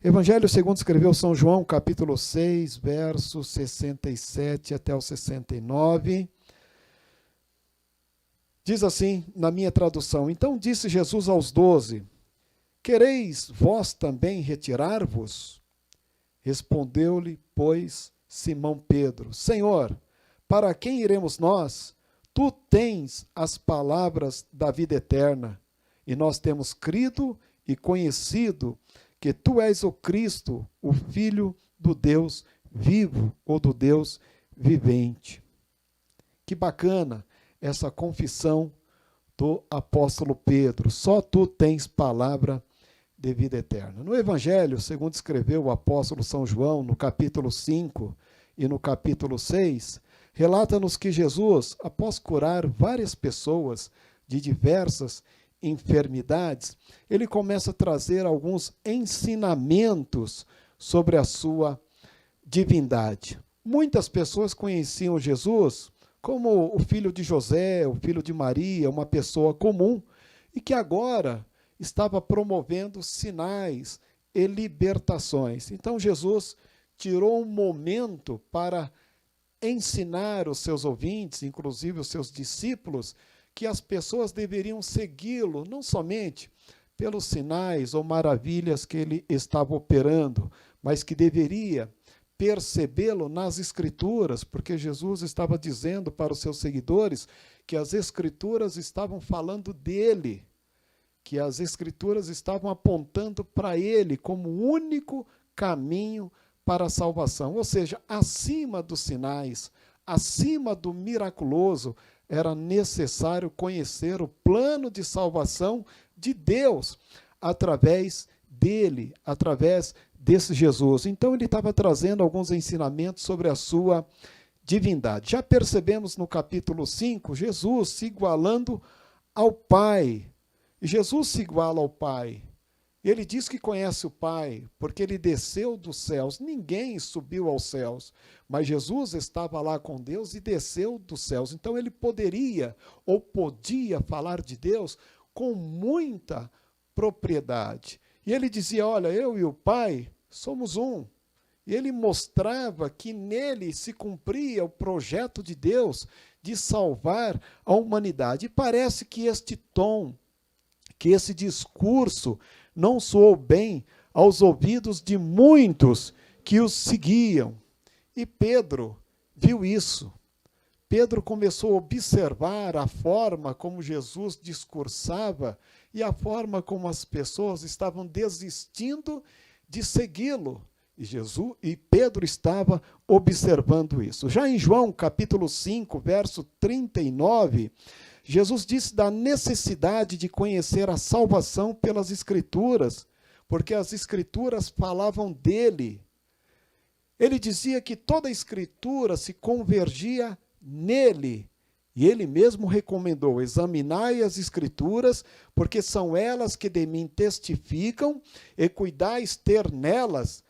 Evangelho segundo escreveu São João, capítulo 6, versos 67 até o 69. Diz assim, na minha tradução: Então disse Jesus aos 12: Quereis vós também retirar-vos? Respondeu-lhe, pois, Simão Pedro: Senhor, para quem iremos nós? Tu tens as palavras da vida eterna, e nós temos crido e conhecido que tu és o Cristo, o Filho do Deus vivo, ou do Deus vivente. Que bacana essa confissão do apóstolo Pedro. Só tu tens palavra de vida eterna. No Evangelho, segundo escreveu o apóstolo São João, no capítulo 5 e no capítulo 6, relata-nos que Jesus, após curar várias pessoas de diversas enfermidades, ele começa a trazer alguns ensinamentos sobre a sua divindade. Muitas pessoas conheciam Jesus como o filho de José, o filho de Maria, uma pessoa comum, e que agora estava promovendo sinais e libertações. Então Jesus tirou um momento para ensinar os seus ouvintes, inclusive os seus discípulos, que as pessoas deveriam segui-lo, não somente pelos sinais ou maravilhas que ele estava operando, mas que deveria percebê-lo nas Escrituras, porque Jesus estava dizendo para os seus seguidores que as Escrituras estavam falando dele, que as Escrituras estavam apontando para ele como o único caminho para a salvação. Ou seja, acima dos sinais, acima do miraculoso, era necessário conhecer o plano de salvação de Deus através dele, através desse Jesus. Então ele estava trazendo alguns ensinamentos sobre a sua divindade. Já percebemos no capítulo 5, Jesus se igualando ao Pai. Jesus se iguala ao Pai. Ele diz que conhece o Pai, porque ele desceu dos céus. Ninguém subiu aos céus, mas Jesus estava lá com Deus e desceu dos céus. Então ele poderia ou podia falar de Deus com muita propriedade. E ele dizia, olha, eu e o Pai somos um. E ele mostrava que nele se cumpria o projeto de Deus de salvar a humanidade. E parece que este tom, que esse discurso não soou bem aos ouvidos de muitos que os seguiam. E Pedro viu isso. Pedro começou a observar a forma como Jesus discursava e a forma como as pessoas estavam desistindo de segui-lo. E Pedro estava observando isso. Já em João, capítulo 5, verso 39, Jesus disse da necessidade de conhecer a salvação pelas Escrituras, porque as Escrituras falavam dele. Ele dizia que toda a Escritura se convergia nele. E ele mesmo recomendou: examinai as Escrituras, porque são elas que de mim testificam, e cuidais ter nelas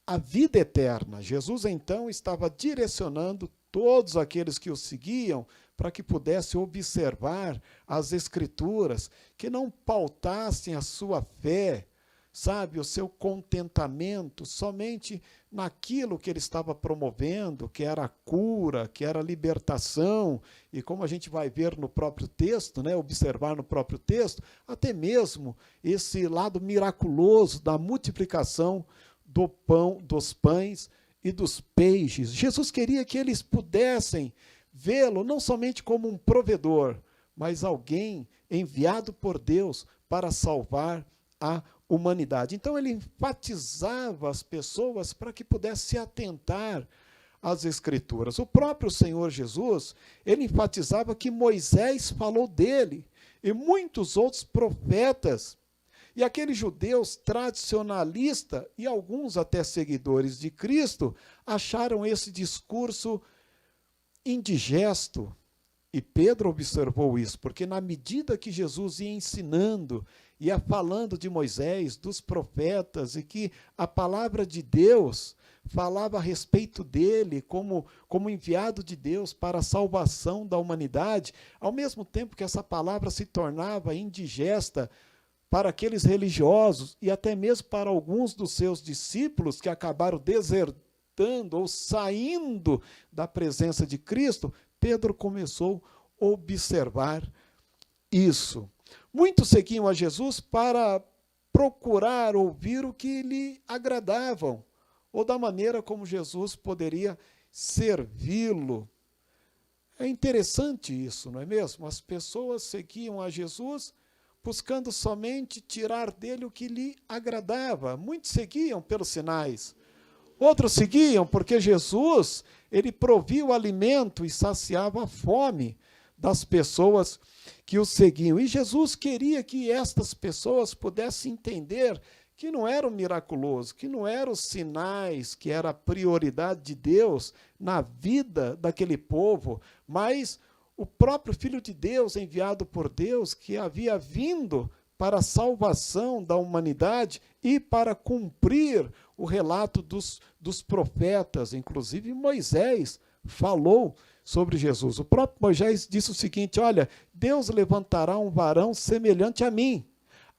a vida eterna. Jesus, então, estava direcionando todos aqueles que o seguiam para que pudesse observar as Escrituras, que não pautassem a sua fé, sabe, o seu contentamento somente naquilo que ele estava promovendo, que era a cura, que era a libertação, e como a gente vai ver no próprio texto, né, observar no próprio texto, até mesmo esse lado miraculoso da multiplicação do pão, dos pães e dos peixes. Jesus queria que eles pudessem vê-lo não somente como um provedor, mas alguém enviado por Deus para salvar a humanidade. Então ele enfatizava as pessoas para que pudessem se atentar às Escrituras. O próprio Senhor Jesus, ele enfatizava que Moisés falou dele e muitos outros profetas. E aqueles judeus tradicionalistas e alguns até seguidores de Cristo acharam esse discurso indigesto. E Pedro observou isso, porque na medida que Jesus ia ensinando, ia falando de Moisés, dos profetas, e que a palavra de Deus falava a respeito dele como enviado de Deus para a salvação da humanidade, ao mesmo tempo que essa palavra se tornava indigesta para aqueles religiosos e até mesmo para alguns dos seus discípulos que acabaram desertando ou saindo da presença de Cristo, Pedro começou a observar isso. Muitos seguiam a Jesus para procurar ouvir o que lhe agradavam, ou da maneira como Jesus poderia servi-lo. É interessante isso, não é mesmo? As pessoas seguiam a Jesus buscando somente tirar dele o que lhe agradava. Muitos seguiam pelos sinais. Outros seguiam porque Jesus, ele provia o alimento e saciava a fome das pessoas que o seguiam. E Jesus queria que estas pessoas pudessem entender que não era o miraculoso, que não eram os sinais, que era a prioridade de Deus na vida daquele povo, mas o próprio Filho de Deus, enviado por Deus, que havia vindo para a salvação da humanidade e para cumprir o relato dos profetas. Inclusive Moisés falou sobre Jesus. O próprio Moisés disse o seguinte: olha, Deus levantará um varão semelhante a mim,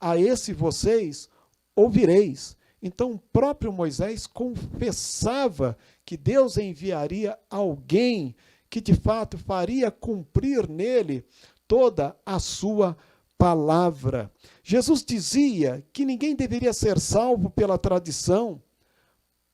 a esse vocês ouvireis. Então o próprio Moisés confessava que Deus enviaria alguém que de fato faria cumprir nele toda a sua palavra. Jesus dizia que ninguém deveria ser salvo pela tradição,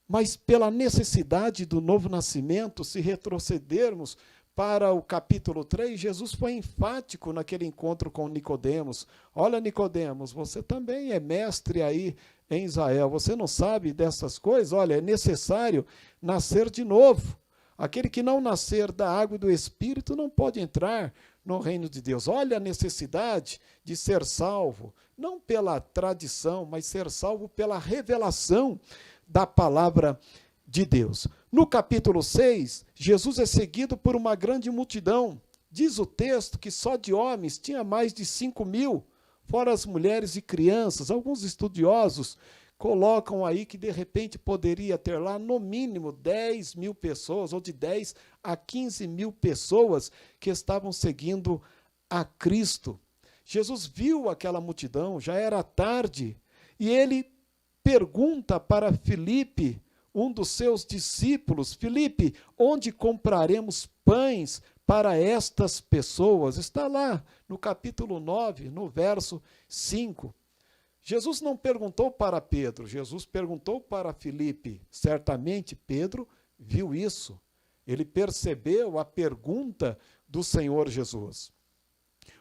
mas pela necessidade do novo nascimento. Se retrocedermos para o capítulo 3, Jesus foi enfático naquele encontro com Nicodemos. Olha, Nicodemos, você também é mestre aí em Israel. Você não sabe dessas coisas? Olha, é necessário nascer de novo. Aquele que não nascer da água e do Espírito não pode entrar no reino de Deus. Olha a necessidade de ser salvo, não pela tradição, mas ser salvo pela revelação da palavra de Deus. No capítulo 6, Jesus é seguido por uma grande multidão. Diz o texto que só de homens tinha mais de 5.000, fora as mulheres e crianças. Alguns estudiosos colocam aí que de repente poderia ter lá no mínimo 10.000 pessoas, ou de 10 a 15.000 pessoas que estavam seguindo a Cristo. Jesus viu aquela multidão, já era tarde, e ele pergunta para Filipe, um dos seus discípulos: Filipe, onde compraremos pães para estas pessoas? Está lá no capítulo 9, no verso 5. Jesus não perguntou para Pedro, Jesus perguntou para Filipe. Certamente Pedro viu isso. Ele percebeu a pergunta do Senhor Jesus.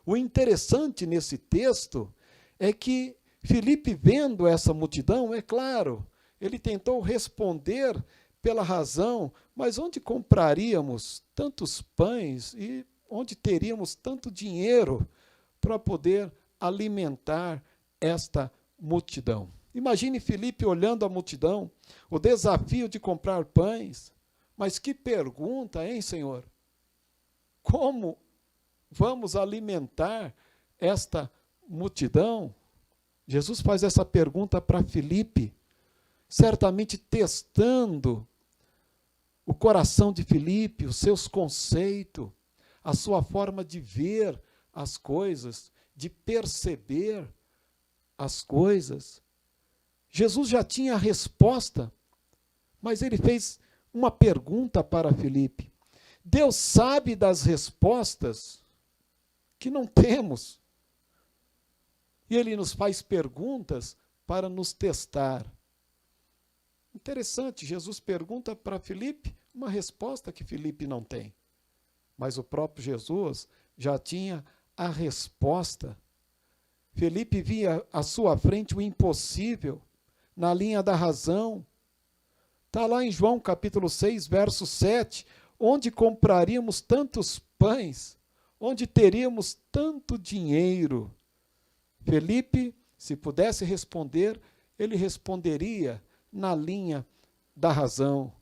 O interessante nesse texto é que Filipe, vendo essa multidão, é claro, ele tentou responder pela razão: mas onde compraríamos tantos pães e onde teríamos tanto dinheiro para poder alimentar esta multidão? Imagine Filipe olhando a multidão, o desafio de comprar pães. Mas que pergunta, hein, Senhor? Como vamos alimentar esta multidão? Jesus faz essa pergunta para Filipe, certamente testando o coração de Filipe, os seus conceitos, a sua forma de ver as coisas, de perceber as coisas. Jesus já tinha a resposta, mas ele fez uma pergunta para Filipe. Deus sabe das respostas que não temos. E ele nos faz perguntas para nos testar. Interessante, Jesus pergunta para Filipe uma resposta que Filipe não tem. Mas o próprio Jesus já tinha a resposta. Filipe via à sua frente o impossível, na linha da razão. Está lá em João capítulo 6, verso 7, onde compraríamos tantos pães, onde teríamos tanto dinheiro. Filipe, se pudesse responder, ele responderia na linha da razão.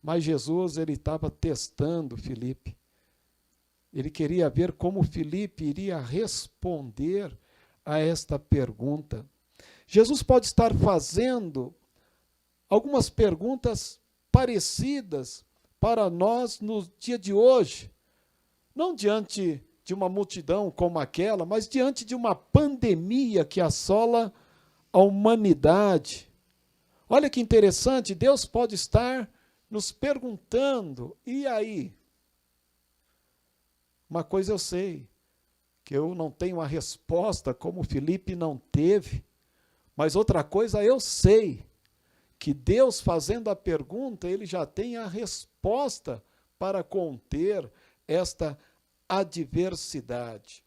Mas Jesus, ele estava testando Filipe. Ele queria ver como Filipe iria responder a esta pergunta. Jesus pode estar fazendo algumas perguntas parecidas para nós no dia de hoje, não diante de uma multidão como aquela, mas diante de uma pandemia que assola a humanidade. Olha que interessante, Deus pode estar nos perguntando, e aí? Uma coisa eu sei, que eu não tenho a resposta como Filipe não teve, mas outra coisa eu sei, que Deus fazendo a pergunta, ele já tem a resposta para conter esta adversidade.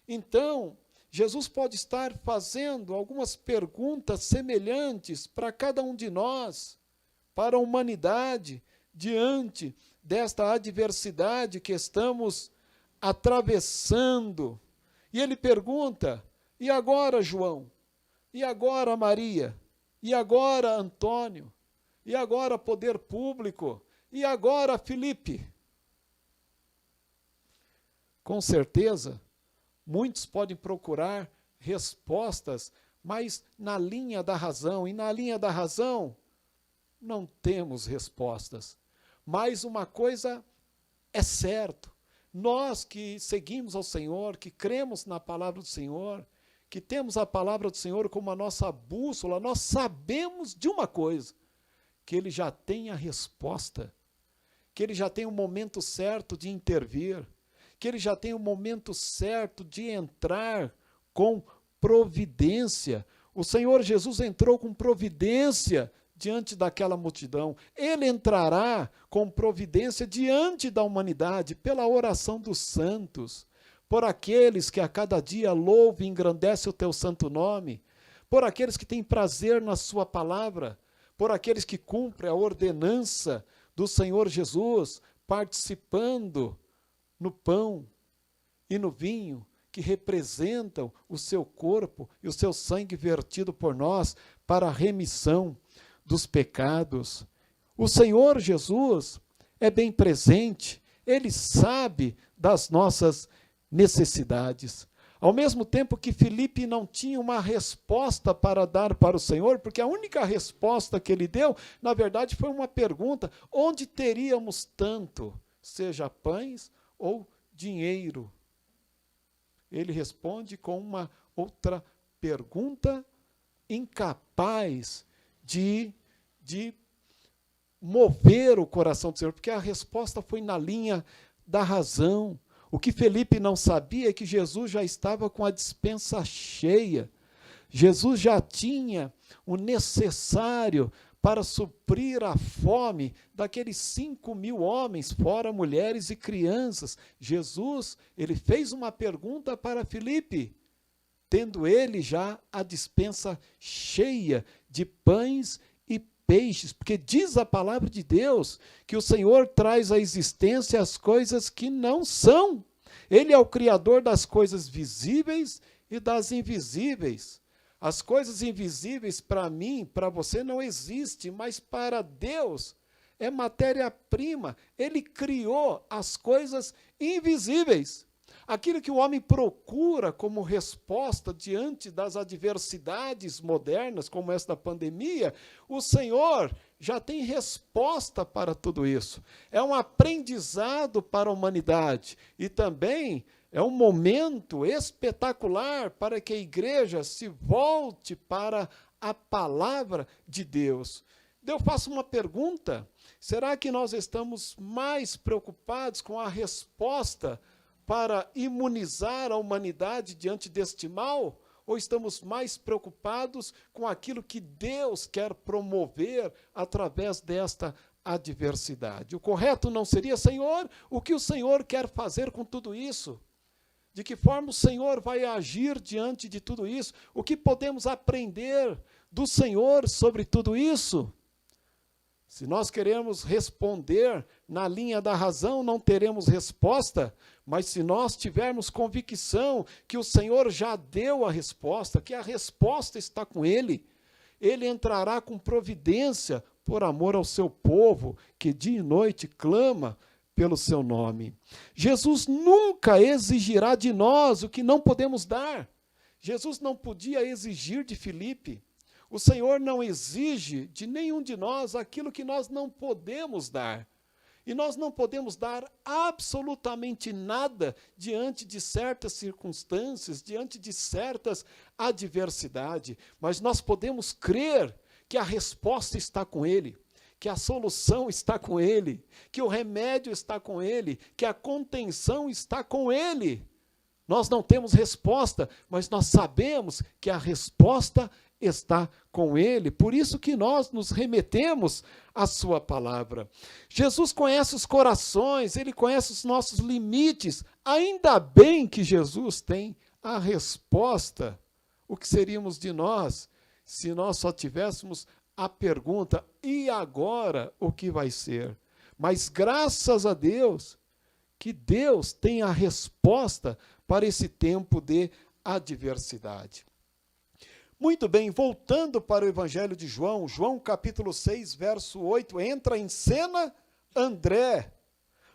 Então, Jesus pode estar fazendo algumas perguntas semelhantes para cada um de nós, para a humanidade, diante desta adversidade que estamos atravessando. E ele pergunta: e agora, João? E agora, Maria? E agora, Antônio? E agora, poder público? E agora, Filipe? Com certeza, muitos podem procurar respostas, mas na linha da razão. E na linha da razão, não temos respostas. Mas uma coisa é certa: nós que seguimos ao Senhor, que cremos na palavra do Senhor, que temos a palavra do Senhor como a nossa bússola, nós sabemos de uma coisa, que Ele já tem a resposta, que Ele já tem o momento certo de intervir, que Ele já tem o momento certo de entrar com providência. O Senhor Jesus entrou com providência diante daquela multidão. Ele entrará com providência diante da humanidade, pela oração dos santos, por aqueles que a cada dia louvam e engrandecem o teu santo nome, por aqueles que têm prazer na sua palavra, por aqueles que cumprem a ordenança do Senhor Jesus, participando no pão e no vinho, que representam o seu corpo e o seu sangue vertido por nós para a remissão dos pecados. O Senhor Jesus é bem presente, Ele sabe das nossas necessidades. Ao mesmo tempo que Filipe não tinha uma resposta para dar para o Senhor, porque a única resposta que ele deu, na verdade, foi uma pergunta: onde teríamos tanto, seja pães ou dinheiro? Ele responde com uma outra pergunta, incapaz de mover o coração do Senhor, porque a resposta foi na linha da razão. O que Filipe não sabia é que Jesus já estava com a despensa cheia. Jesus já tinha o necessário para suprir a fome daqueles 5.000 homens, fora mulheres e crianças. Jesus, ele fez uma pergunta para Filipe, tendo ele já a despensa cheia de pães e peixes, porque diz a palavra de Deus que o Senhor traz à existência as coisas que não são. Ele é o Criador das coisas visíveis e das invisíveis. As coisas invisíveis para mim, para você não existem, mas para Deus é matéria-prima. Ele criou as coisas invisíveis. Aquilo que o homem procura como resposta diante das adversidades modernas, como esta pandemia, o Senhor já tem resposta para tudo isso. É um aprendizado para a humanidade e também é um momento espetacular para que a igreja se volte para a palavra de Deus. Eu faço uma pergunta: será que nós estamos mais preocupados com a resposta para imunizar a humanidade diante deste mal? Ou estamos mais preocupados com aquilo que Deus quer promover através desta adversidade? O correto não seria: Senhor, o que o Senhor quer fazer com tudo isso? De que forma o Senhor vai agir diante de tudo isso? O que podemos aprender do Senhor sobre tudo isso? Se nós queremos responder na linha da razão, não teremos resposta, mas se nós tivermos convicção que o Senhor já deu a resposta, que a resposta está com Ele, Ele entrará com providência por amor ao seu povo, que dia e noite clama pelo seu nome. Jesus nunca exigirá de nós o que não podemos dar. Jesus não podia exigir de Filipe. O Senhor não exige de nenhum de nós aquilo que nós não podemos dar. E nós não podemos dar absolutamente nada diante de certas circunstâncias, diante de certas adversidades, mas nós podemos crer que a resposta está com Ele, que a solução está com Ele, que o remédio está com Ele, que a contenção está com Ele. Nós não temos resposta, mas nós sabemos que a resposta está com Ele, por isso que nós nos remetemos à sua palavra. Jesus conhece os corações, Ele conhece os nossos limites, ainda bem que Jesus tem a resposta. O que seríamos de nós se nós só tivéssemos a pergunta, e agora o que vai ser? Mas graças a Deus, que Deus tem a resposta para esse tempo de adversidade. Muito bem, voltando para o Evangelho de João, João capítulo 6, verso 8, entra em cena André.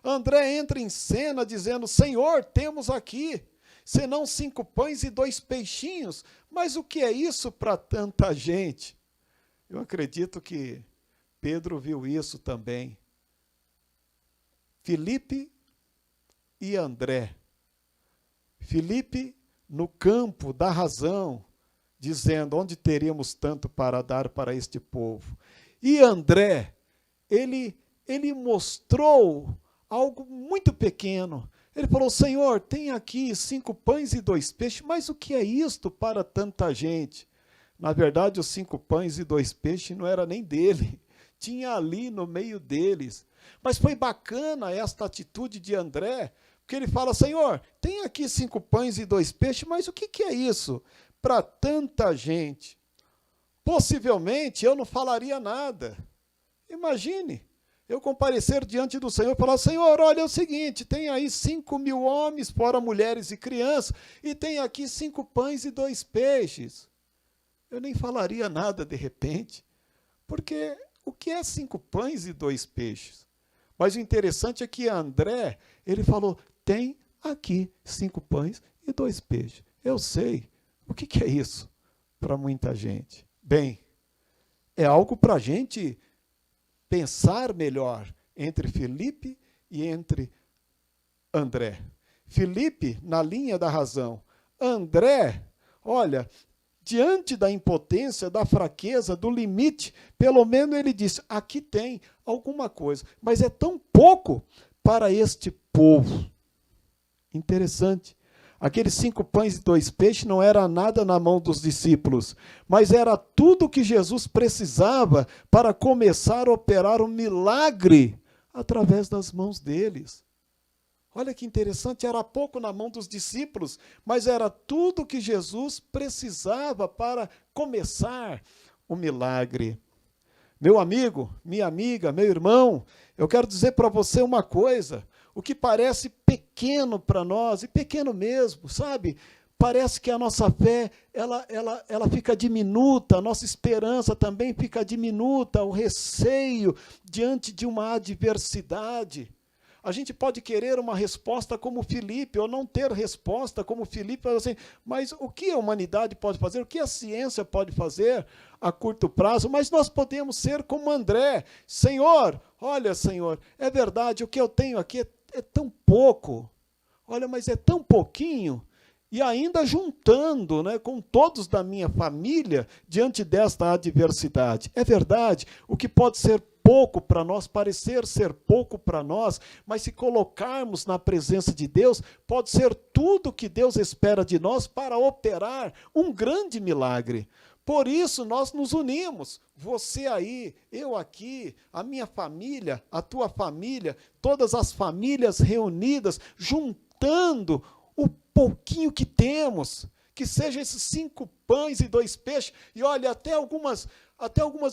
André entra em cena dizendo, Senhor, temos aqui, senão 5 pães e 2 peixinhos, mas o que é isso para tanta gente? Eu acredito que Pedro viu isso também. Filipe e André. Filipe no campo da razão, dizendo, onde teríamos tanto para dar para este povo? E André, ele mostrou algo muito pequeno. Ele falou, Senhor, tem aqui 5 pães e 2 peixes, mas o que é isto para tanta gente? Na verdade, os 5 pães e 2 peixes não era nem dele, tinha ali no meio deles. Mas foi bacana esta atitude de André, porque ele fala, Senhor, tem aqui 5 pães e 2 peixes, mas o que é isso para tanta gente? Possivelmente eu não falaria nada. Imagine, eu comparecer diante do Senhor e falar, Senhor, olha, é o seguinte, tem aí 5.000 homens, fora mulheres e crianças, e tem aqui 5 pães e 2 peixes. Eu nem falaria nada de repente, porque o que é 5 pães e 2 peixes? Mas o interessante é que André, ele falou, tem aqui 5 pães e 2 peixes. Eu sei. O que é isso para muita gente? Bem, é algo para a gente pensar melhor entre Filipe e entre André. Filipe, na linha da razão. André, olha, diante da impotência, da fraqueza, do limite, pelo menos ele disse, aqui tem alguma coisa, mas é tão pouco para este povo. Interessante. Aqueles 5 pães e 2 peixes não era nada na mão dos discípulos, mas era tudo que Jesus precisava para começar a operar um milagre através das mãos deles. Olha que interessante, era pouco na mão dos discípulos, mas era tudo que Jesus precisava para começar o milagre. Meu amigo, minha amiga, meu irmão, eu quero dizer para você uma coisa, o que parece pequeno para nós, e pequeno mesmo, sabe? Parece que a nossa fé, ela fica diminuta, a nossa esperança também fica diminuta, o receio diante de uma adversidade. A gente pode querer uma resposta como Filipe, ou não ter resposta como Filipe, assim, mas o que a humanidade pode fazer, o que a ciência pode fazer a curto prazo? Mas nós podemos ser como André. Senhor, olha, Senhor, é verdade, o que eu tenho aqui é tão pouco. Olha, mas é tão pouquinho. E ainda juntando, né, com todos da minha família diante desta adversidade. É verdade, o que pode ser pouco para nós, parecer ser pouco para nós, mas se colocarmos na presença de Deus, pode ser tudo que Deus espera de nós para operar um grande milagre. Por isso nós nos unimos, você aí, eu aqui, a minha família, a tua família, todas as famílias reunidas, juntando o pouquinho que temos, que seja esses 5 pães e 2 peixes, e olha, até algumas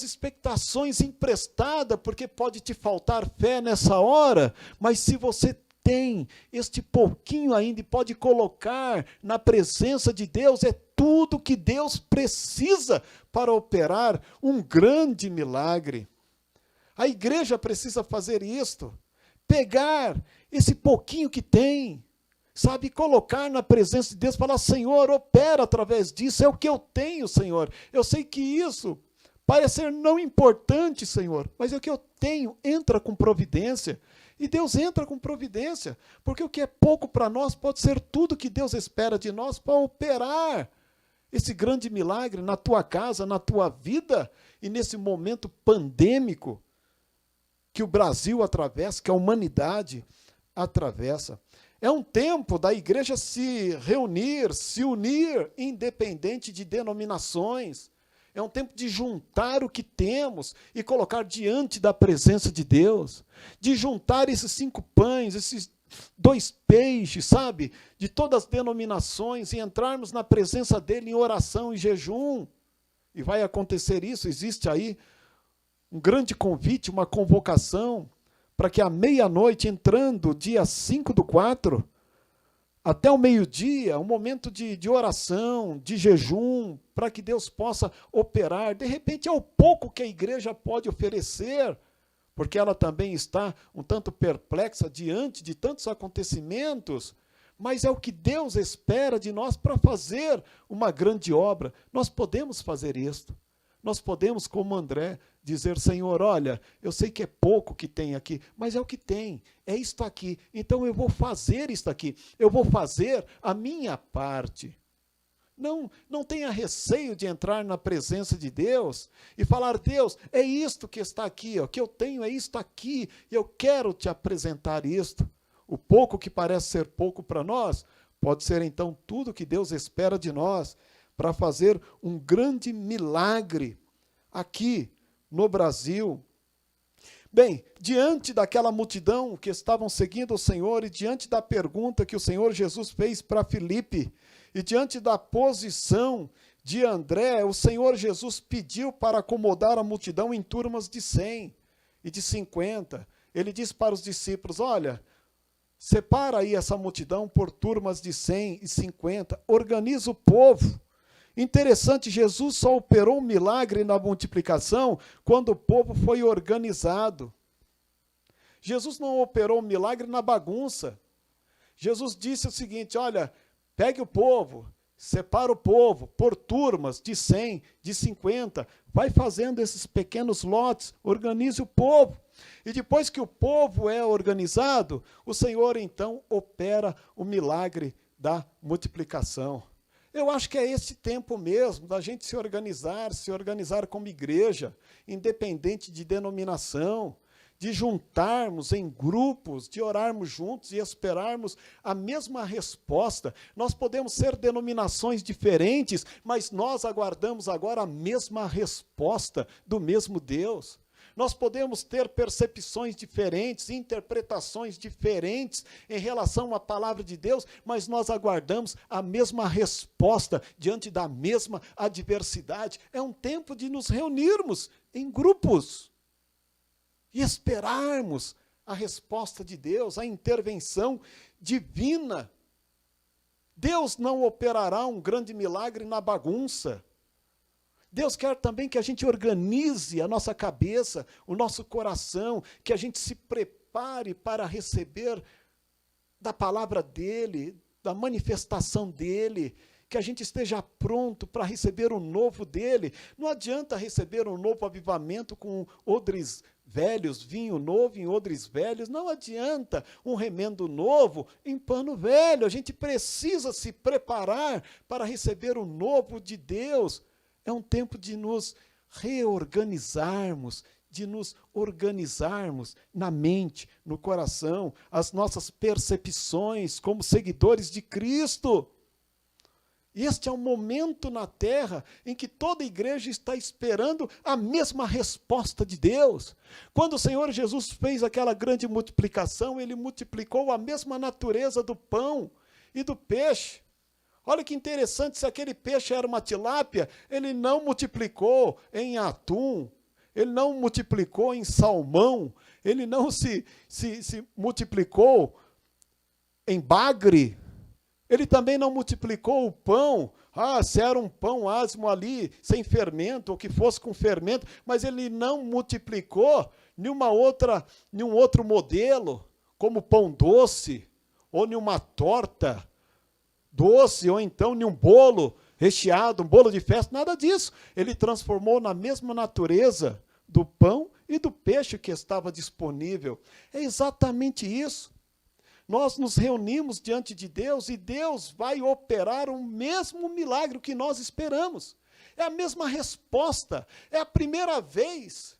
expectações emprestadas, porque pode te faltar fé nessa hora, mas se você tem este pouquinho ainda e pode colocar na presença de Deus, é tudo que Deus precisa para operar um grande milagre. A igreja precisa fazer isto, pegar esse pouquinho que tem, sabe, colocar na presença de Deus, falar, Senhor, opera através disso, é o que eu tenho, Senhor. Eu sei que isso parece ser não importante, Senhor, mas é o que eu tenho, entra com providência. E Deus entra com providência, porque o que é pouco para nós pode ser tudo que Deus espera de nós para operar esse grande milagre na tua casa, na tua vida, e nesse momento pandêmico que o Brasil atravessa, que a humanidade atravessa. É um tempo da igreja se reunir, se unir, independente de denominações. É um tempo de juntar o que temos e colocar diante da presença de Deus. De juntar esses 5 pães, esses 2 peixes, sabe? De todas as denominações e entrarmos na presença dele em oração e jejum. E vai acontecer isso, existe aí um grande convite, uma convocação, para que à meia-noite, entrando dia 5/4, até o meio-dia, um momento de oração, de jejum, para que Deus possa operar. De repente, é o pouco que a igreja pode oferecer, porque ela também está um tanto perplexa diante de tantos acontecimentos, mas é o que Deus espera de nós para fazer uma grande obra. Nós podemos fazer isto. Nós podemos, como André, dizer, Senhor, olha, eu sei que é pouco que tem aqui, mas é o que tem, é isto aqui. Então eu vou fazer isto aqui, eu vou fazer a minha parte. Não tenha receio de entrar na presença de Deus e falar, Deus, é isto que está aqui, o que eu tenho é isto aqui, e eu quero te apresentar isto. O pouco que parece ser pouco para nós, pode ser então tudo que Deus espera de nós, para fazer um grande milagre aqui no Brasil. Bem, diante daquela multidão que estavam seguindo o Senhor e diante da pergunta que o Senhor Jesus fez para Filipe e diante da posição de André, o Senhor Jesus pediu para acomodar a multidão em turmas de 100 e de 50. Ele disse para os discípulos, olha, separa aí essa multidão por turmas de 100 e 50, organiza o povo. Interessante, Jesus só operou um milagre na multiplicação quando o povo foi organizado. Jesus não operou um milagre na bagunça. Jesus disse o seguinte, olha, pegue o povo, separa o povo por turmas de 100, de 50, vai fazendo esses pequenos lotes, organize o povo. E depois que o povo é organizado, o Senhor então opera o milagre da multiplicação. Eu acho que é esse tempo mesmo da gente se organizar como igreja, independente de denominação, de juntarmos em grupos, de orarmos juntos e esperarmos a mesma resposta. Nós podemos ser denominações diferentes, mas nós aguardamos agora a mesma resposta do mesmo Deus. Nós podemos ter percepções diferentes, interpretações diferentes em relação à palavra de Deus, mas nós aguardamos a mesma resposta diante da mesma adversidade. É um tempo de nos reunirmos em grupos e esperarmos a resposta de Deus, a intervenção divina. Deus não operará um grande milagre na bagunça. Deus quer também que a gente organize a nossa cabeça, o nosso coração, que a gente se prepare para receber da palavra dEle, da manifestação dEle, que a gente esteja pronto para receber o novo dEle. Não adianta receber um novo avivamento com odres velhos, vinho novo em odres velhos, não adianta um remendo novo em pano velho. A gente precisa se preparar para receber o novo de Deus. É um tempo de nos reorganizarmos, de nos organizarmos na mente, no coração, as nossas percepções como seguidores de Cristo. Este é um momento na terra em que toda a igreja está esperando a mesma resposta de Deus. Quando o Senhor Jesus fez aquela grande multiplicação, ele multiplicou a mesma natureza do pão e do peixe. Olha que interessante, se aquele peixe era uma tilápia, ele não multiplicou em atum, ele não multiplicou em salmão, ele não se multiplicou em bagre, ele também não multiplicou o pão, se era um pão asmo ali, sem fermento, ou que fosse com fermento, mas ele não multiplicou nenhum outro modelo, como pão doce, ou nenhuma torta doce, ou então em um bolo recheado, um bolo de festa, nada disso. Ele transformou na mesma natureza do pão e e do peixe que estava disponível. É exatamente isso. Nós nos reunimos diante de Deus e Deus vai operar o mesmo milagre que nós esperamos. É a mesma resposta. É a primeira vez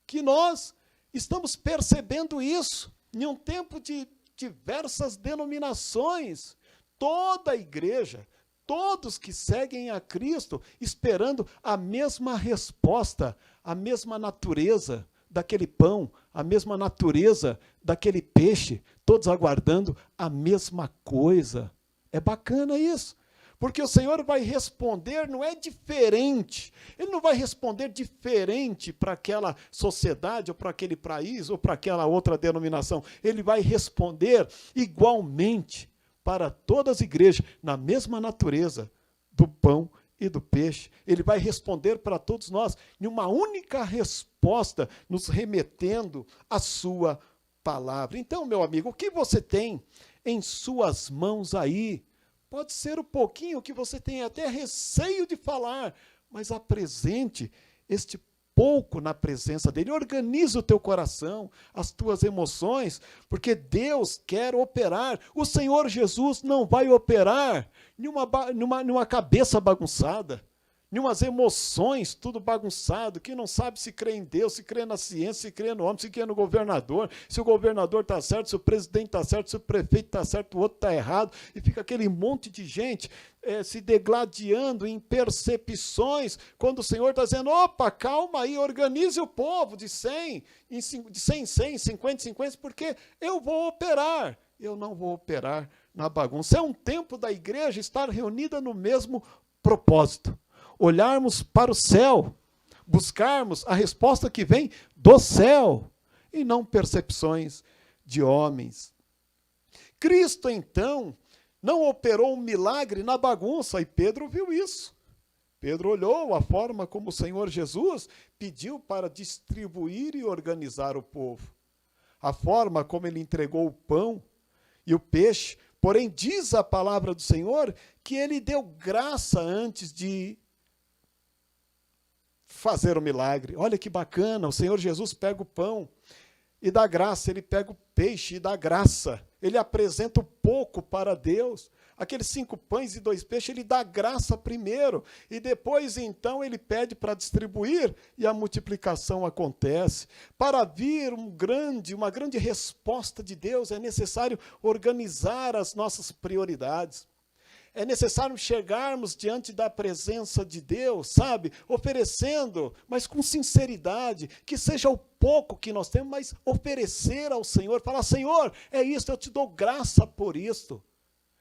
que nós estamos percebendo isso. Em um tempo de diversas denominações, toda a igreja, todos que seguem a Cristo, esperando a mesma resposta, a mesma natureza daquele pão, a mesma natureza daquele peixe, todos aguardando a mesma coisa. É bacana isso, porque o Senhor vai responder, não é diferente, Ele não vai responder diferente para aquela sociedade, ou para aquele país, ou para aquela outra denominação, Ele vai responder igualmente para todas as igrejas, na mesma natureza do pão e do peixe. Ele vai responder para todos nós em uma única resposta, nos remetendo à sua palavra. Então, meu amigo, o que você tem em suas mãos aí? Pode ser um pouquinho que você tem até receio de falar, mas apresente este pouco na presença dele. Organiza o teu coração, as tuas emoções, porque Deus quer operar. O Senhor Jesus não vai operar numa cabeça bagunçada, numas emoções tudo bagunçado, que não sabe se crê em Deus, se crê na ciência, se crê no homem, se crê no governador, se o governador está certo, se o presidente está certo, se o prefeito está certo, o outro está errado, e fica aquele monte de gente se degladiando em percepções, quando o Senhor está dizendo, opa, calma aí, organize o povo de 100 em 100, 50 em 50, porque eu vou operar. Eu não vou operar na bagunça. É um tempo da igreja estar reunida no mesmo propósito. Olharmos para o céu, buscarmos a resposta que vem do céu, e não percepções de homens. Cristo, então, não operou um milagre na bagunça, e Pedro viu isso. Pedro olhou a forma como o Senhor Jesus pediu para distribuir e organizar o povo. A forma como ele entregou o pão e o peixe, porém diz a palavra do Senhor que ele deu graça antes de fazer o milagre. Olha que bacana, o Senhor Jesus pega o pão e dá graça, ele pega o peixe e dá graça. Ele apresenta o pouco para Deus. Aqueles 5 pães e 2 peixes, ele dá graça primeiro, e depois, então, ele pede para distribuir, e a multiplicação acontece. Para vir uma grande resposta de Deus, é necessário organizar as nossas prioridades. É necessário chegarmos diante da presença de Deus, sabe? Oferecendo, mas com sinceridade, que seja o pouco que nós temos, mas oferecer ao Senhor, falar, Senhor, é isto, eu te dou graça por isto.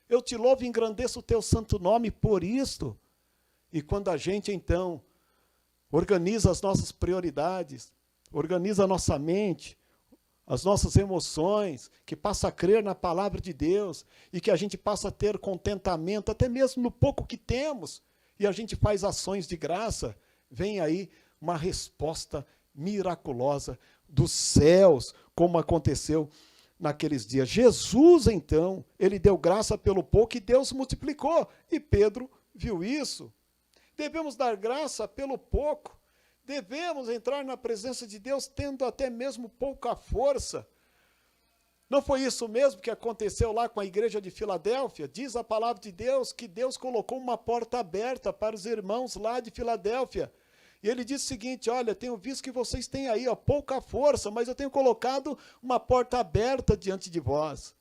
Eu te louvo e engrandeço o teu santo nome por isto. E quando a gente, então, organiza as nossas prioridades, organiza a nossa mente, as nossas emoções, que passa a crer na palavra de Deus, e que a gente passa a ter contentamento, até mesmo no pouco que temos, e a gente faz ações de graça, vem aí uma resposta miraculosa dos céus, como aconteceu naqueles dias. Jesus, então, ele deu graça pelo pouco e Deus multiplicou, e Pedro viu isso. Devemos dar graça pelo pouco. Devemos entrar na presença de Deus tendo até mesmo pouca força. Não foi isso mesmo que aconteceu lá com a igreja de Filadélfia? Diz a palavra de Deus que Deus colocou uma porta aberta para os irmãos lá de Filadélfia. E ele disse o seguinte, olha, tenho visto que vocês têm aí pouca força, mas eu tenho colocado uma porta aberta diante de vós.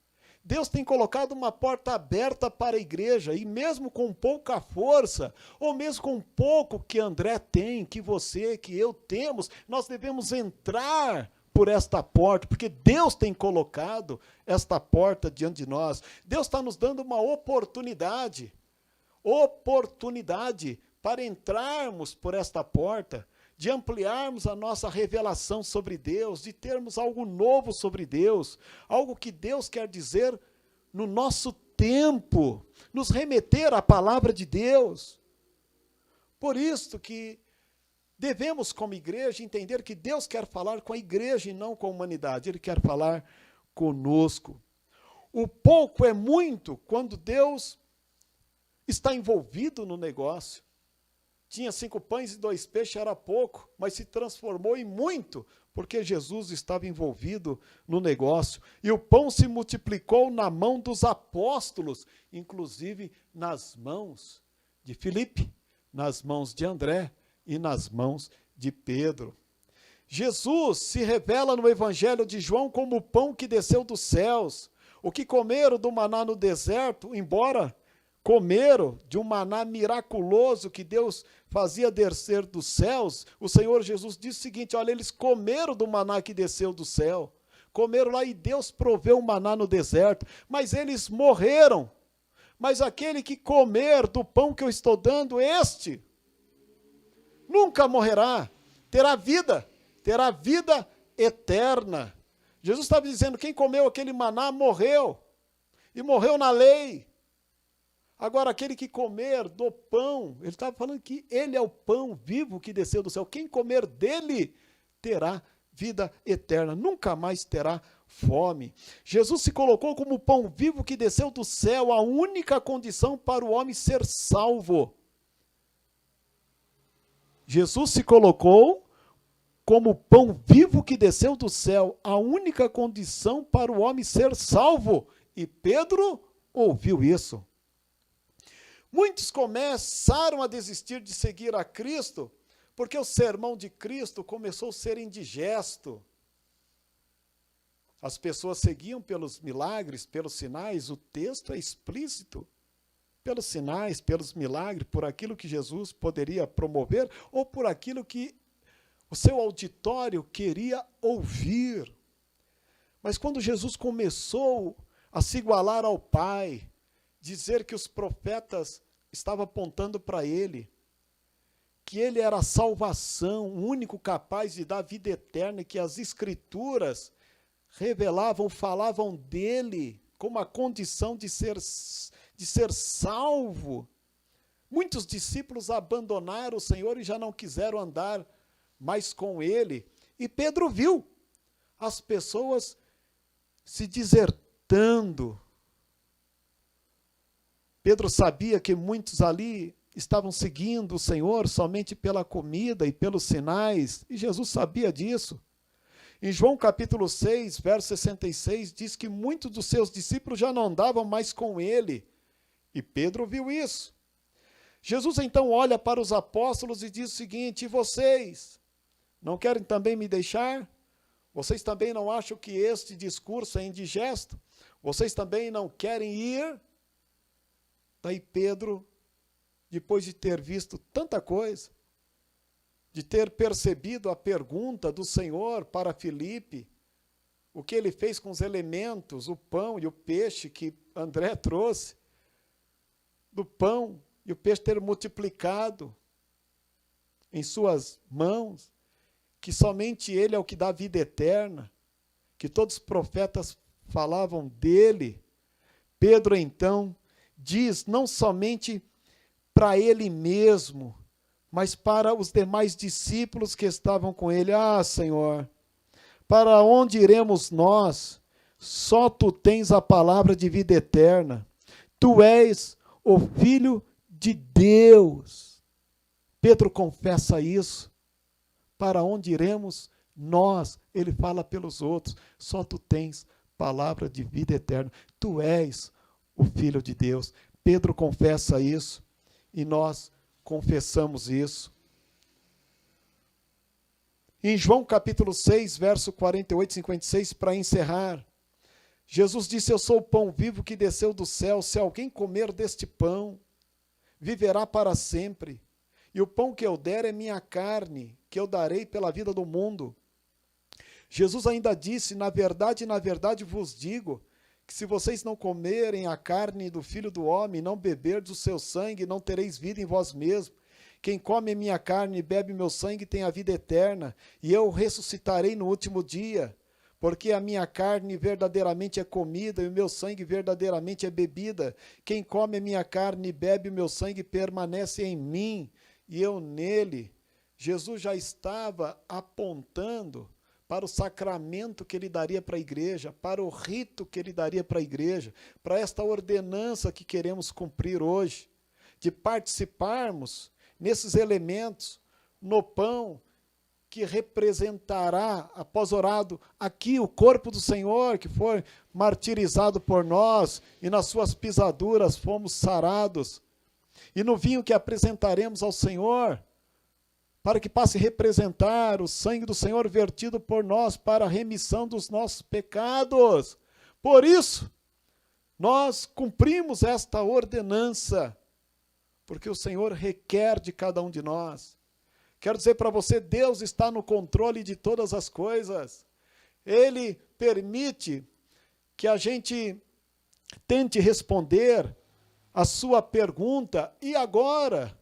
Deus tem colocado uma porta aberta para a igreja, e mesmo com pouca força, ou mesmo com pouco que André tem, que você, que eu temos, nós devemos entrar por esta porta, porque Deus tem colocado esta porta diante de nós. Deus está nos dando uma oportunidade para entrarmos por esta porta, de ampliarmos a nossa revelação sobre Deus, de termos algo novo sobre Deus, algo que Deus quer dizer no nosso tempo, nos remeter à palavra de Deus. Por isso que devemos, como igreja, entender que Deus quer falar com a igreja e não com a humanidade, Ele quer falar conosco. O pouco é muito quando Deus está envolvido no negócio. tinha 5 pães e 2 peixes, era pouco, mas se transformou em muito, porque Jesus estava envolvido no negócio. E o pão se multiplicou na mão dos apóstolos, inclusive nas mãos de Filipe, nas mãos de André e nas mãos de Pedro. Jesus se revela no Evangelho de João como o pão que desceu dos céus. O que comeram do maná no deserto, embora comeram de um maná miraculoso que Deus fazia descer dos céus, o Senhor Jesus disse o seguinte: olha, eles comeram do maná que desceu do céu, comeram lá e Deus proveu o maná no deserto, mas eles morreram. Mas aquele que comer do pão que eu estou dando, este nunca morrerá, terá vida eterna. Jesus estava dizendo, quem comeu aquele maná morreu, e morreu na lei. Agora, aquele que comer do pão, ele estava falando que ele é o pão vivo que desceu do céu. Quem comer dele terá vida eterna, nunca mais terá fome. Jesus se colocou como o pão vivo que desceu do céu, a única condição para o homem ser salvo. Jesus se colocou como o pão vivo que desceu do céu, a única condição para o homem ser salvo. E Pedro ouviu isso. Muitos começaram a desistir de seguir a Cristo, porque o sermão de Cristo começou a ser indigesto. As pessoas seguiam pelos milagres, pelos sinais, o texto é explícito. Pelos sinais, pelos milagres, por aquilo que Jesus poderia promover, ou por aquilo que o seu auditório queria ouvir. Mas quando Jesus começou a se igualar ao Pai, dizer que os profetas estavam apontando para ele, que ele era a salvação, o único capaz de dar vida eterna, e que as Escrituras revelavam, falavam dele como a condição de ser salvo. Muitos discípulos abandonaram o Senhor e já não quiseram andar mais com ele. E Pedro viu as pessoas se desertando. Pedro sabia que muitos ali estavam seguindo o Senhor somente pela comida e pelos sinais, e Jesus sabia disso. Em João capítulo 6, verso 66, diz que muitos dos seus discípulos já não andavam mais com ele, e Pedro viu isso. Jesus então olha para os apóstolos e diz o seguinte: e vocês, não querem também me deixar? Vocês também não acham que este discurso é indigesto? Vocês também não querem ir? Daí Pedro, depois de ter visto tanta coisa, de ter percebido a pergunta do Senhor para Filipe, o que ele fez com os elementos, o pão e o peixe que André trouxe, do pão e o peixe ter multiplicado em suas mãos, que somente ele é o que dá vida eterna, que todos os profetas falavam dele. Pedro então diz não somente para ele mesmo, mas para os demais discípulos que estavam com ele: ah, Senhor, para onde iremos nós? Só tu tens a palavra de vida eterna. Tu és o Filho de Deus. Pedro confessa isso. Para onde iremos nós? Ele fala pelos outros. Só tu tens palavra de vida eterna. Tu és o Filho de Deus. Pedro confessa isso e nós confessamos isso. Em João capítulo 6, verso 48 e 56, para encerrar, Jesus disse: eu sou o pão vivo que desceu do céu. Se alguém comer deste pão, viverá para sempre. E o pão que eu der é minha carne, que eu darei pela vida do mundo. Jesus ainda disse: na verdade vos digo, que se vocês não comerem a carne do Filho do Homem, não beberdes o seu sangue, não tereis vida em vós mesmos. Quem come a minha carne e bebe meu sangue tem a vida eterna, e eu ressuscitarei no último dia. Porque a minha carne verdadeiramente é comida, e o meu sangue verdadeiramente é bebida. Quem come a minha carne e bebe o meu sangue permanece em mim, e eu nele. Jesus já estava apontando para o sacramento que ele daria para a igreja, para o rito que ele daria para a igreja, para esta ordenança que queremos cumprir hoje, de participarmos nesses elementos, no pão, que representará, após orado, aqui o corpo do Senhor, que foi martirizado por nós, e nas suas pisaduras fomos sarados. E no vinho que apresentaremos ao Senhor, para que passe a representar o sangue do Senhor vertido por nós para a remissão dos nossos pecados. Por isso, nós cumprimos esta ordenança, porque o Senhor requer de cada um de nós. Quero dizer para você, Deus está no controle de todas as coisas. Ele permite que a gente tente responder a sua pergunta, e agora?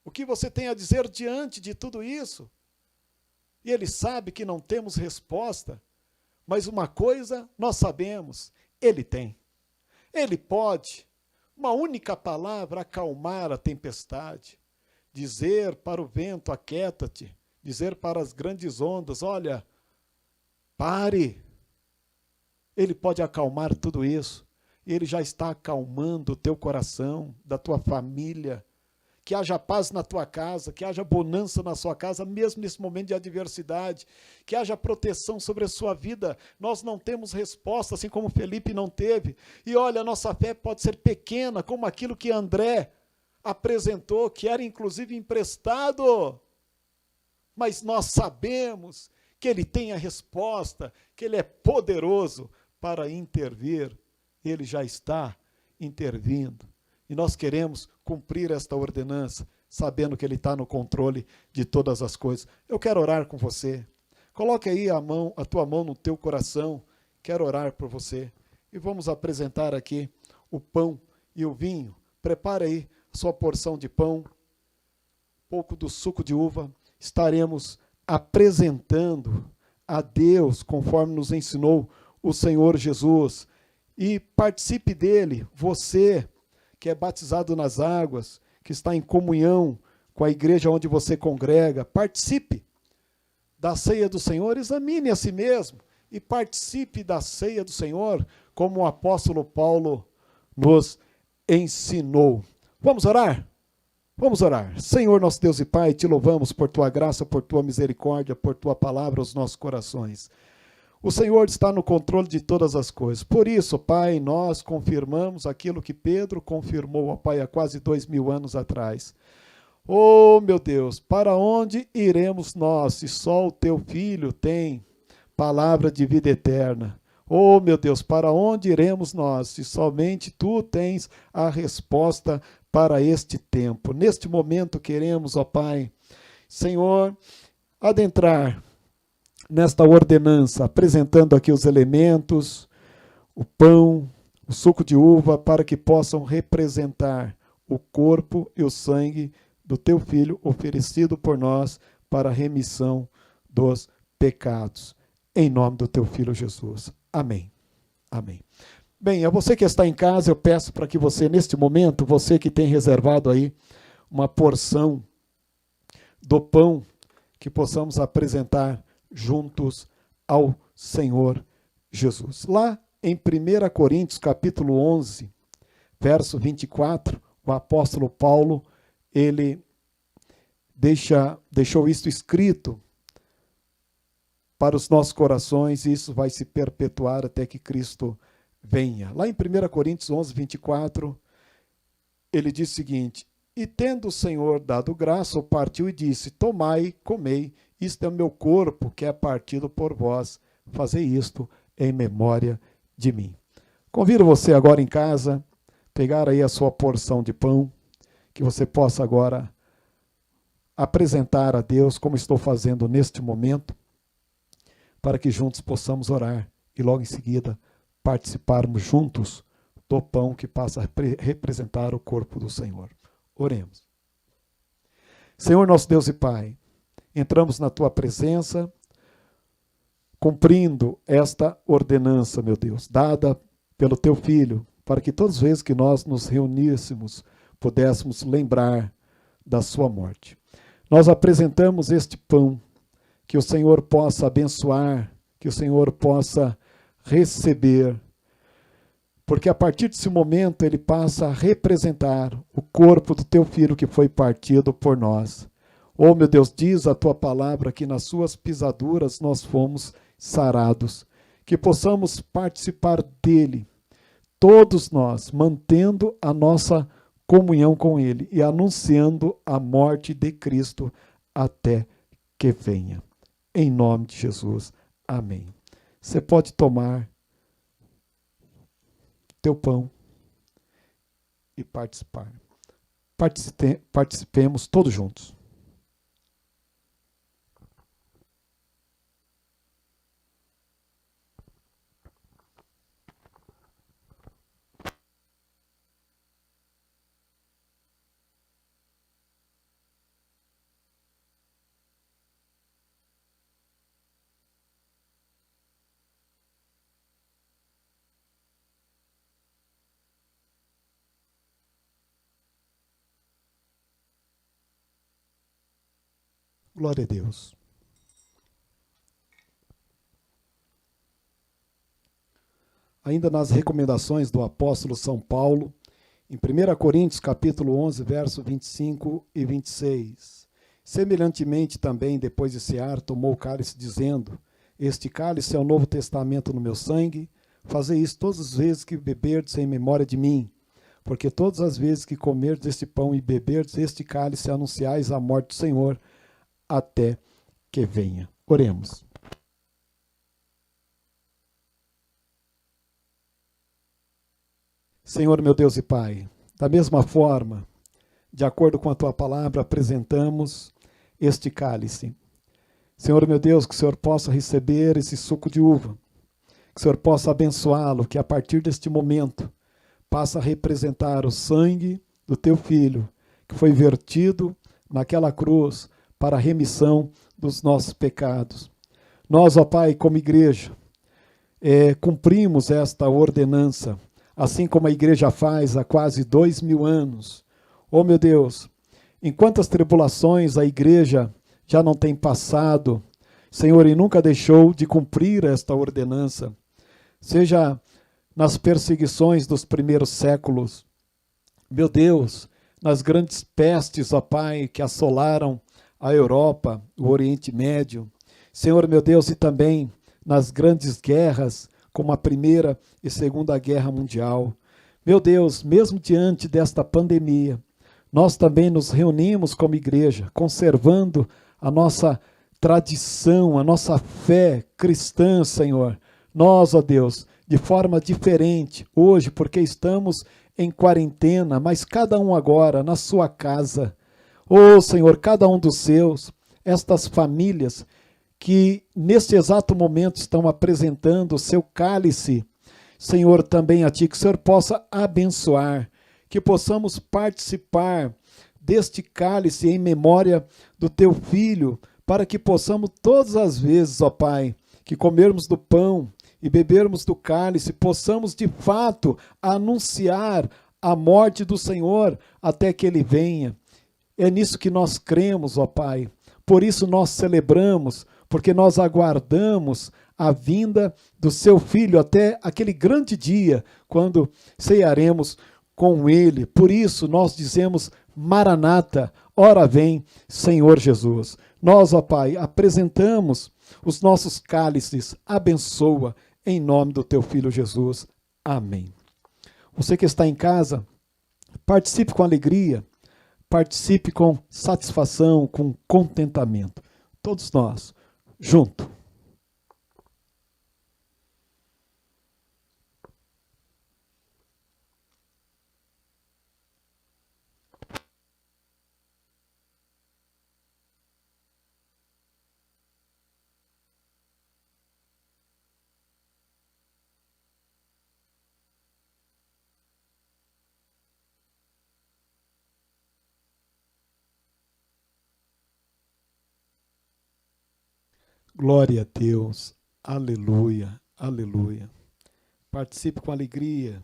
O que você tem a dizer diante de tudo isso? E Ele sabe que não temos resposta, mas uma coisa nós sabemos, Ele tem. Ele pode, uma única palavra, acalmar a tempestade, dizer para o vento, aquieta-te, dizer para as grandes ondas, olha, pare. Ele pode acalmar tudo isso. Ele já está acalmando o teu coração, da tua família, que haja paz na tua casa, que haja bonança na sua casa, mesmo nesse momento de adversidade, que haja proteção sobre a sua vida. Nós não temos resposta, assim como Felipe não teve. E olha, a nossa fé pode ser pequena, como aquilo que André apresentou, que era inclusive emprestado. Mas nós sabemos que Ele tem a resposta, que Ele é poderoso para intervir. Ele já está intervindo. E nós queremos cumprir esta ordenança, sabendo que Ele está no controle de todas as coisas. Eu quero orar com você. Coloque aí a tua mão no teu coração. Quero orar por você. E vamos apresentar aqui o pão e o vinho. Prepare aí a sua porção de pão, um pouco do suco de uva. Estaremos apresentando a Deus, conforme nos ensinou o Senhor Jesus. E participe dele, você que é batizado nas águas, que está em comunhão com a igreja onde você congrega, participe da ceia do Senhor, examine a si mesmo e participe da ceia do Senhor, como o apóstolo Paulo nos ensinou. Vamos orar? Vamos orar. Senhor, nosso Deus e Pai, te louvamos por tua graça, por tua misericórdia, por tua palavra aos nossos corações. O Senhor está no controle de todas as coisas. Por isso, Pai, nós confirmamos aquilo que Pedro confirmou, ó Pai, há quase 2000 anos atrás. Oh, meu Deus, para onde iremos nós, se só o teu Filho tem palavra de vida eterna? Oh, meu Deus, para onde iremos nós, se somente tu tens a resposta para este tempo? Neste momento queremos, ó Pai, Senhor, adentrar nesta ordenança, apresentando aqui os elementos, o pão, o suco de uva, para que possam representar o corpo e o sangue do teu Filho, oferecido por nós para a remissão dos pecados. Em nome do teu Filho Jesus. Amém. Amém. Bem, a você que está em casa, eu peço para que você, neste momento, você que tem reservado aí uma porção do pão, que possamos apresentar juntos ao Senhor Jesus. Lá em 1 Coríntios, capítulo 11, verso 24, o apóstolo Paulo, ele deixou isto escrito para os nossos corações, e isso vai se perpetuar até que Cristo venha. Lá em 1 Coríntios 11, 24, ele diz o seguinte: e tendo o Senhor dado graça, o partiu e disse, tomai, comei, isto é o meu corpo, que é partido por vós. Fazei isto em memória de mim. Convido você agora em casa, pegar aí a sua porção de pão, que você possa agora apresentar a Deus, como estou fazendo neste momento, para que juntos possamos orar e logo em seguida participarmos juntos do pão que passa a representar o corpo do Senhor. Oremos. Senhor nosso Deus e Pai, entramos na tua presença, cumprindo esta ordenança, meu Deus, dada pelo teu Filho, para que todas as vezes que nós nos reuníssemos, pudéssemos lembrar da sua morte. Nós apresentamos este pão, que o Senhor possa abençoar, que o Senhor possa receber, porque a partir desse momento ele passa a representar o corpo do teu filho que foi partido por nós. Oh, meu Deus, diz a tua palavra que nas suas pisaduras nós fomos sarados, que possamos participar dele, todos nós, mantendo a nossa comunhão com ele e anunciando a morte de Cristo até que venha. Em nome de Jesus. Amém. Você pode tomar teu pão e participar. Participemos todos juntos. Glória a Deus. Ainda nas recomendações do apóstolo São Paulo, em 1 Coríntios capítulo 11, verso 25 e 26. Semelhantemente também, depois de cear, tomou o cálice, dizendo: Este cálice é o novo testamento no meu sangue. Fazei isso todas as vezes que beberdes em memória de mim. Porque todas as vezes que comerdes este pão e beberdes este cálice, anunciais a morte do Senhor, até que venha. Oremos. Senhor, meu Deus e Pai, da mesma forma, de acordo com a Tua palavra, apresentamos este cálice. Senhor, meu Deus, que o Senhor possa receber esse suco de uva, que o Senhor possa abençoá-lo, que a partir deste momento passa a representar o sangue do Teu Filho, que foi vertido naquela cruz para a remissão dos nossos pecados. Nós, ó Pai, como igreja, cumprimos esta ordenança, assim como a igreja faz há quase 2000 anos. Oh, meu Deus, em quantas tribulações a igreja já não tem passado, Senhor, e nunca deixou de cumprir esta ordenança, seja nas perseguições dos primeiros séculos, meu Deus, nas grandes pestes, ó Pai, que assolaram a Europa, o Oriente Médio, Senhor, meu Deus, e também nas grandes guerras, como a Primeira e Segunda Guerra Mundial. Meu Deus, mesmo diante desta pandemia, nós também nos reunimos como igreja, conservando a nossa tradição, a nossa fé cristã, Senhor. Nós, ó Deus, de forma diferente, hoje, porque estamos em quarentena, mas cada um agora na sua casa. Oh, Senhor, cada um dos seus, estas famílias que neste exato momento estão apresentando o seu cálice, Senhor, também a Ti, que o Senhor possa abençoar, que possamos participar deste cálice em memória do Teu Filho, para que possamos todas as vezes, ó Pai, que comermos do pão e bebermos do cálice, possamos de fato anunciar a morte do Senhor até que Ele venha. É nisso que nós cremos, ó Pai. Por isso nós celebramos, porque nós aguardamos a vinda do Seu Filho até aquele grande dia, quando cearemos com Ele. Por isso nós dizemos: Maranata, ora vem, Senhor Jesus. Nós, ó Pai, apresentamos os nossos cálices, abençoa, em nome do Teu Filho Jesus. Amém. Você que está em casa, participe com alegria, participe com satisfação, com contentamento. Todos nós, junto. Glória a Deus, aleluia, aleluia. Participe com alegria,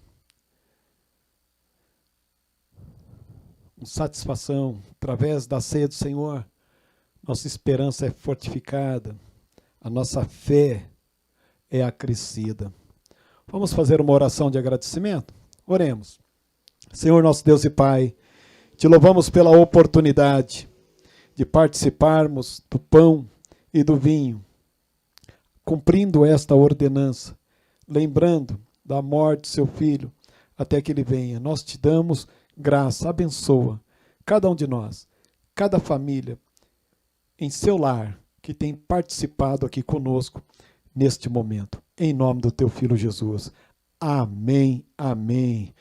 com satisfação, através da ceia do Senhor. Nossa esperança é fortificada, a nossa fé é acrescida. Vamos fazer uma oração de agradecimento? Oremos. Senhor nosso Deus e Pai, te louvamos pela oportunidade de participarmos do pão e do vinho, cumprindo esta ordenança, lembrando da morte do seu Filho, até que ele venha. Nós te damos graça, abençoa cada um de nós, cada família, em seu lar, que tem participado aqui conosco neste momento. Em nome do teu Filho Jesus. Amém, amém.